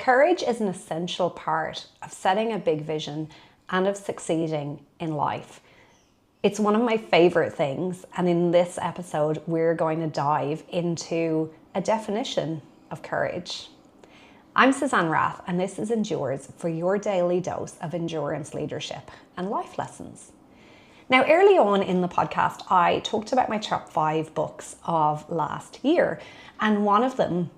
Courage is an essential part of setting a big vision and of succeeding in life. It's one of my favorite things, and in this episode, we're going to dive into a definition of courage. I'm Suzanne Rath, and this is Endures, for your daily dose of endurance, leadership, and life lessons. Now, early on in the podcast, I talked about my top 5 books of last year, and one of them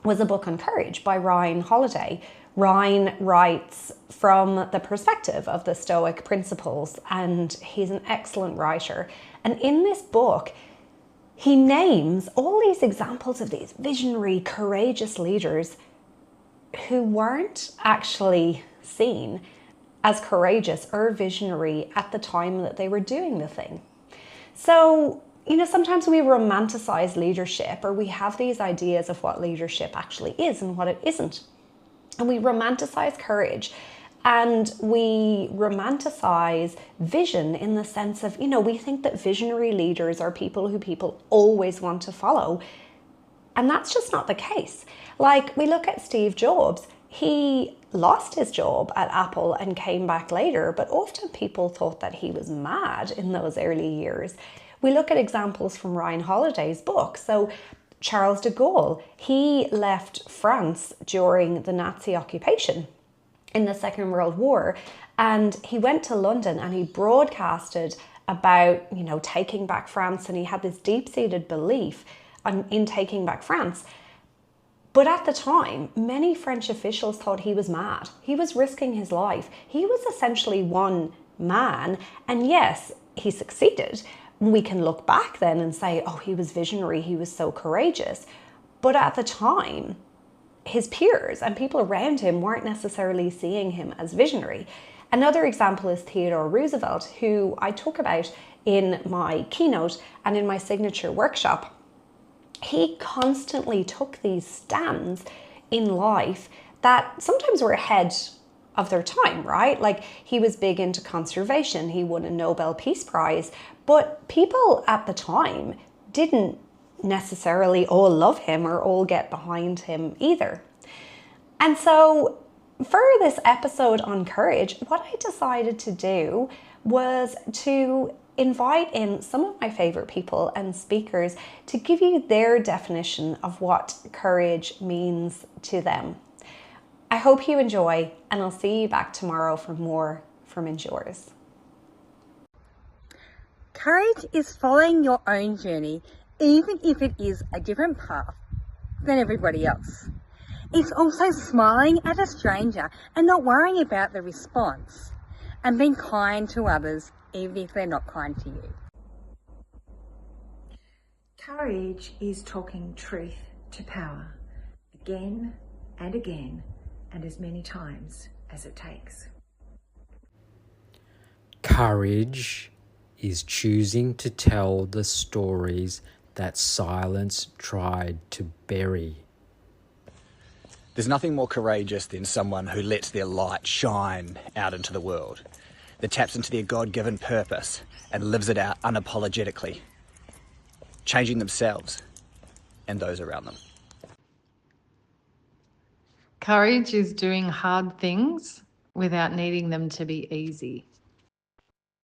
was a book on courage by Ryan Holiday. Ryan writes from the perspective of the Stoic principles, and he's an excellent writer. And in this book, he names all these examples of these visionary, courageous leaders who weren't actually seen as courageous or visionary at the time that they were doing the thing. So, sometimes we romanticize leadership, or we have these ideas of what leadership actually is and what it isn't. And we romanticize courage, and we romanticize vision in the sense of, we think that visionary leaders are people who people always want to follow. And that's just not the case. Like, we look at Steve Jobs. He lost his job at Apple and came back later, but often people thought that he was mad in those early years. We look at examples from Ryan Holiday's book. So Charles de Gaulle, he left France during the Nazi occupation in the Second World War, and he went to London and he broadcasted about, taking back France, and he had this deep-seated belief in taking back France. But at the time, many French officials thought he was mad. He was risking his life. He was essentially one man, and yes, he succeeded. We can look back then and say, oh, he was visionary, he was so courageous. But at the time, his peers and people around him weren't necessarily seeing him as visionary. Another example is Theodore Roosevelt, who I talk about in my keynote and in my signature workshop. He constantly took these stands in life that sometimes were ahead of their time, right? Like, he was big into conservation. He won a Nobel Peace Prize, but people at the time didn't necessarily all love him or all get behind him either. And so for this episode on courage, what I decided to do was to invite in some of my favorite people and speakers to give you their definition of what courage means to them. I hope you enjoy, and I'll see you back tomorrow for more from Endures. Courage is following your own journey, even if it is a different path than everybody else. It's also smiling at a stranger and not worrying about the response, and being kind to others, even if they're not kind to you. Courage is talking truth to power, again and again, and as many times as it takes. Courage is choosing to tell the stories that silence tried to bury. There's nothing more courageous than someone who lets their light shine out into the world, that taps into their God-given purpose and lives it out unapologetically, changing themselves and those around them. Courage is doing hard things without needing them to be easy.